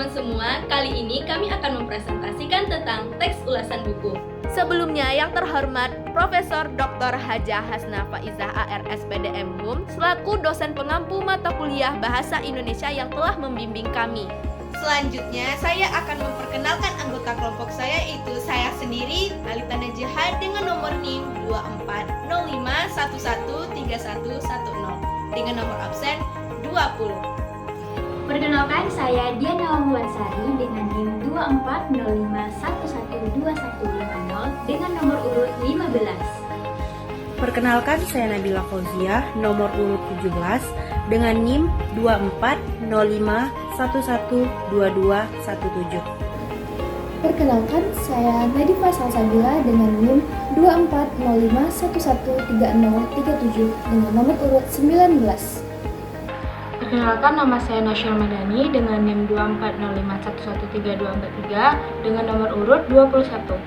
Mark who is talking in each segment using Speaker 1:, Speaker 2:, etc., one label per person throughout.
Speaker 1: teman-teman semua, kali ini kami akan mempresentasikan tentang teks ulasan buku.
Speaker 2: Sebelumnya, yang terhormat Profesor Dr. Hajah Hasna Faizah ARSPDM HUM selaku dosen pengampu mata kuliah Bahasa Indonesia yang telah membimbing kami.
Speaker 3: Selanjutnya, saya akan memperkenalkan anggota kelompok saya, yaitu saya sendiri, Alita Najihah, dengan nomor NIM 2405113110 dengan nomor absen 20.
Speaker 4: Perkenalkan, saya Diana Wansari dengan NIM 2405112150 dengan nomor urut 15.
Speaker 5: Perkenalkan, saya Nabila Fauziah, nomor urut 17 dengan NIM 2405112217.
Speaker 6: Perkenalkan, saya Nadifa Salsabila dengan NIM 2405113037 dengan nomor urut 19.
Speaker 7: Perkenalkan, nama saya Nasyal Madani dengan NIM 2405113243 dengan nomor urut 21.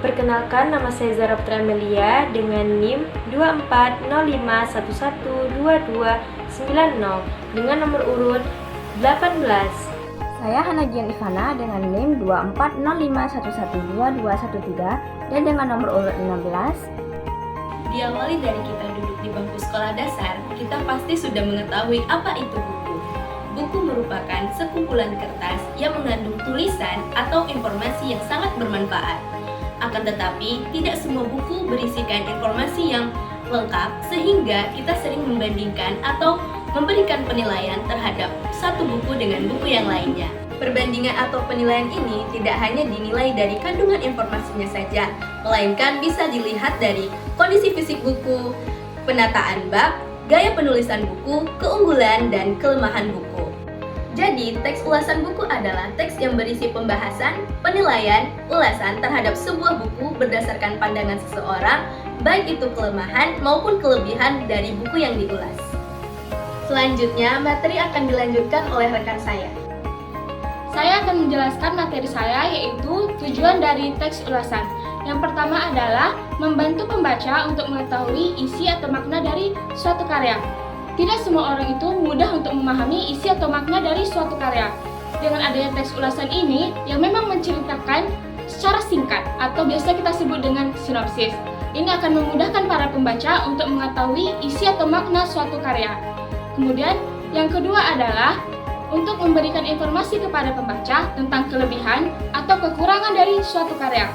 Speaker 8: Perkenalkan, nama saya Zara Putra Amelia dengan NIM 2405112290 dengan nomor urut 18.
Speaker 9: Saya Hanagian Ivana dengan NIM 2405112213 dan dengan nomor urut 16.
Speaker 1: Diawali dari kita duduk di bangku sekolah dasar, kita pasti sudah mengetahui apa itu buku. Buku merupakan sekumpulan kertas yang mengandung tulisan atau informasi yang sangat bermanfaat. Akan tetapi, tidak semua buku berisikan informasi yang lengkap sehingga kita sering membandingkan atau memberikan penilaian terhadap satu buku dengan buku yang lainnya. Perbandingan atau penilaian ini tidak hanya dinilai dari kandungan informasinya saja, melainkan bisa dilihat dari kondisi fisik buku, penataan bab, gaya penulisan buku, keunggulan, dan kelemahan buku. Jadi, teks ulasan buku adalah teks yang berisi pembahasan, penilaian, ulasan terhadap sebuah buku berdasarkan pandangan seseorang, baik itu kelemahan maupun kelebihan dari buku yang diulas. Selanjutnya, materi akan dilanjutkan oleh rekan saya.
Speaker 7: Saya akan menjelaskan materi saya, yaitu tujuan dari teks ulasan. Yang pertama adalah membantu pembaca untuk mengetahui isi atau makna dari suatu karya. Tidak semua orang itu mudah untuk memahami isi atau makna dari suatu karya. Dengan adanya teks ulasan ini, yang memang menceritakan secara singkat atau biasa kita sebut dengan sinopsis. Ini akan memudahkan para pembaca untuk mengetahui isi atau makna suatu karya. Kemudian, yang kedua adalah untuk memberikan informasi kepada pembaca tentang kelebihan atau kekurangan dari suatu karya.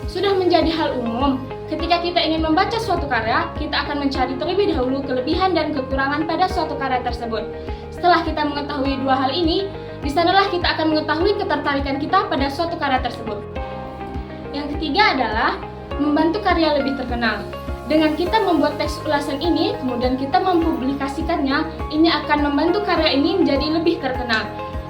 Speaker 7: Sudah menjadi hal umum, ketika kita ingin membaca suatu karya, kita akan mencari terlebih dahulu kelebihan dan kekurangan pada suatu karya tersebut. Setelah kita mengetahui dua hal ini, di sanalah kita akan mengetahui ketertarikan kita pada suatu karya tersebut. Yang ketiga adalah membantu karya lebih terkenal. Dengan kita membuat teks ulasan ini, kemudian kita mempublikasikannya, ini akan membantu karya ini menjadi lebih terkenal.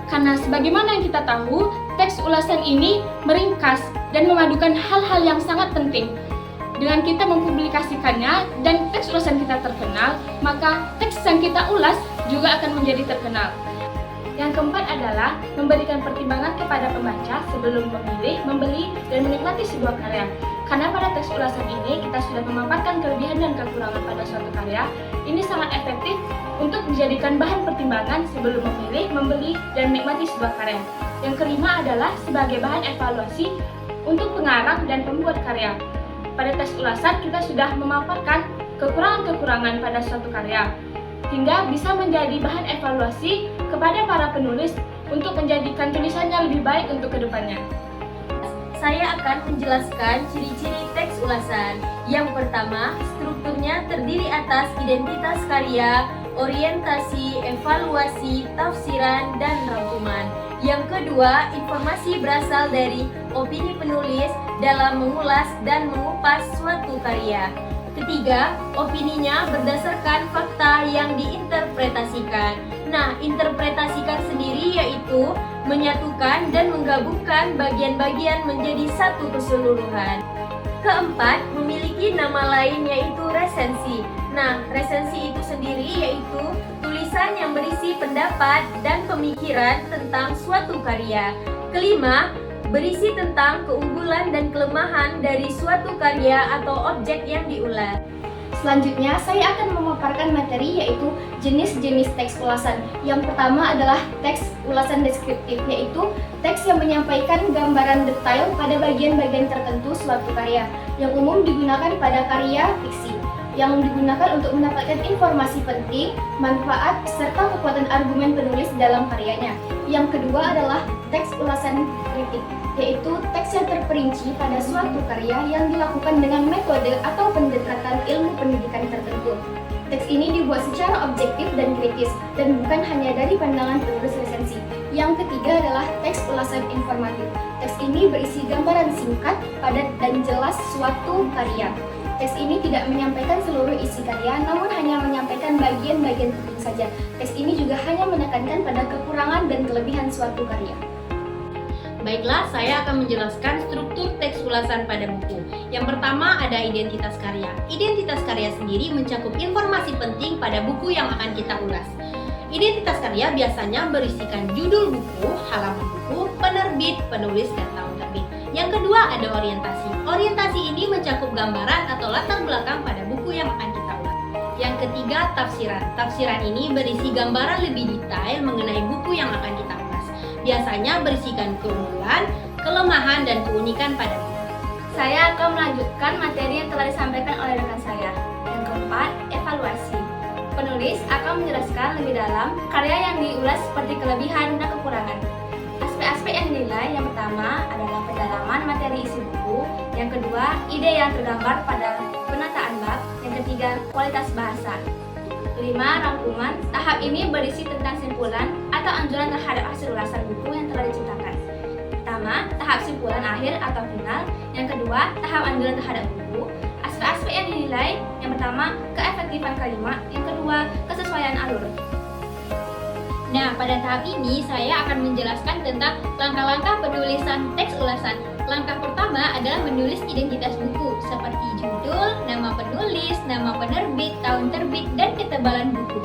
Speaker 7: Karena sebagaimana yang kita tahu, teks ulasan ini meringkas dan memadukan hal-hal yang sangat penting. Dengan kita mempublikasikannya dan teks ulasan kita terkenal, maka teks yang kita ulas juga akan menjadi terkenal. Yang keempat adalah memberikan pertimbangan kepada pembaca sebelum memilih, membeli, dan menikmati sebuah karya. Karena pada teks ulasan ini kita sudah memaparkan kelebihan dan kekurangan pada suatu karya, ini sangat efektif untuk dijadikan bahan pertimbangan sebelum memilih, membeli, dan menikmati sebuah karya. Yang kelima adalah sebagai bahan evaluasi untuk pengarang dan pembuat karya. Pada teks ulasan kita sudah memaparkan kekurangan-kekurangan pada suatu karya, hingga bisa menjadi bahan evaluasi kepada para penulis untuk menjadikan tulisannya lebih baik untuk kedepannya.
Speaker 1: Saya akan menjelaskan ciri-ciri teks ulasan. Yang pertama, strukturnya terdiri atas identitas karya, orientasi, evaluasi, tafsiran, dan rangkuman. Yang kedua, informasi berasal dari opini penulis dalam mengulas dan mengupas suatu karya. Ketiga, opininya berdasarkan fakta yang diinterpretasikan. Nah, interpretasikan sendiri yaitu menyatukan dan menggabungkan bagian-bagian menjadi satu keseluruhan. Keempat, memiliki nama lain yaitu resensi. Nah, resensi itu sendiri yaitu tulisan yang berisi pendapat dan pemikiran tentang suatu karya. Kelima, berisi tentang keunggulan dan kelemahan dari suatu karya atau objek yang diulas.
Speaker 4: Selanjutnya, saya akan memaparkan materi yaitu jenis-jenis teks ulasan. Yang pertama adalah teks ulasan deskriptif, yaitu teks yang menyampaikan gambaran detail pada bagian-bagian tertentu suatu karya, yang umum digunakan pada karya fiksi, yang digunakan untuk mendapatkan informasi penting, manfaat, serta kekuatan argumen penulis dalam karyanya. Yang kedua adalah teks ulasan kritik, yaitu teks yang terperinci pada suatu karya yang dilakukan dengan metode atau pendekatan ilmu pendidikan tertentu. Teks ini dibuat secara objektif dan kritis, dan bukan hanya dari pandangan penulis resensi. Yang ketiga adalah teks ulasan informatif. Teks ini berisi gambaran singkat, padat, dan jelas suatu karya. Teks ini tidak menyampaikan seluruh isi karya, namun hanya menyampaikan bagian-bagian penting saja. Teks ini juga hanya menekankan pada kekurangan dan kelebihan suatu karya.
Speaker 1: Baiklah, saya akan menjelaskan struktur teks ulasan pada buku. Yang pertama ada identitas karya. Identitas karya sendiri mencakup informasi penting pada buku yang akan kita ulas. Identitas karya biasanya berisikan judul buku, halaman buku, penerbit, penulis, dan tahun terbit. Yang kedua ada orientasi. Orientasi ini mencakup gambaran atau latar belakang pada buku yang akan kita ulas. Yang ketiga tafsiran. Tafsiran ini berisi gambaran lebih detail mengenai buku yang akan kita ulas. Biasanya berisikan keunggulan, kelemahan, dan keunikan pada buku.
Speaker 2: Saya akan melanjutkan materi yang telah disampaikan oleh rekan saya. Yang keempat, evaluasi. Penulis akan menjelaskan lebih dalam karya yang diulas seperti kelebihan dan kekurangan. Aspek-aspek yang dinilai yang pertama adalah pendalaman materi isi buku, yang kedua, ide yang tergambar pada penataan bab, yang ketiga, kualitas bahasa. 5. Rangkuman. Tahap ini berisi tentang simpulan atau anjuran terhadap hasil ulasan buku yang telah diciptakan. Pertama, tahap simpulan akhir atau final. Yang kedua, tahap anjuran terhadap buku. Aspek-aspek yang dinilai, yang pertama, keefektifan kalimat, yang kedua, kesesuaian alur. Nah, pada tahap ini saya akan menjelaskan tentang langkah-langkah penulisan teks ulasan. Langkah pertama adalah menulis identitas buku seperti judul, nama penulis, nama penerbit, tahun terbit, dan ketebalan buku.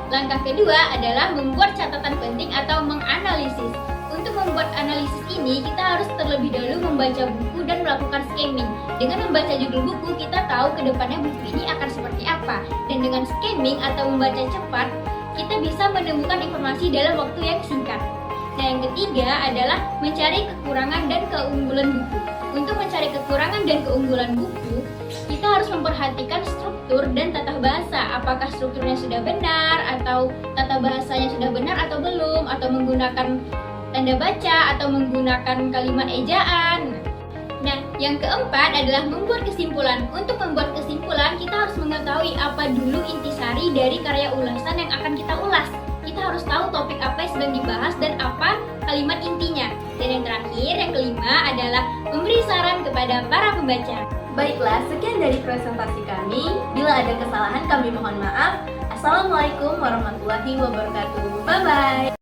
Speaker 2: Langkah kedua adalah membuat catatan penting atau menganalisis. Untuk membuat analisis ini, kita harus terlebih dahulu membaca buku dan melakukan skimming. Dengan membaca judul buku, kita tahu ke depannya buku ini akan seperti apa. Dan dengan skimming atau membaca cepat, kita bisa menemukan informasi dalam waktu yang singkat. Nah, yang ketiga adalah mencari kekurangan dan keunggulan buku. Untuk mencari kekurangan dan keunggulan buku, kita harus memperhatikan struktur dan tata bahasa. Apakah strukturnya sudah benar, atau tata bahasanya sudah benar atau belum, atau menggunakan tanda baca, atau menggunakan kalimat ejaan. Nah, yang keempat adalah membuat kesimpulan. Untuk membuat kesimpulan, kita harus mengetahui apa dulu intisari dari karya ulasan yang akan kita ulas. Kita harus tahu topik apa yang sedang dibahas dan apa kalimat intinya. Dan yang terakhir, yang kelima adalah memberi saran kepada para pembaca. Baiklah, sekian dari presentasi kami. Bila ada kesalahan, kami mohon maaf. Assalamualaikum warahmatullahi wabarakatuh. Bye-bye.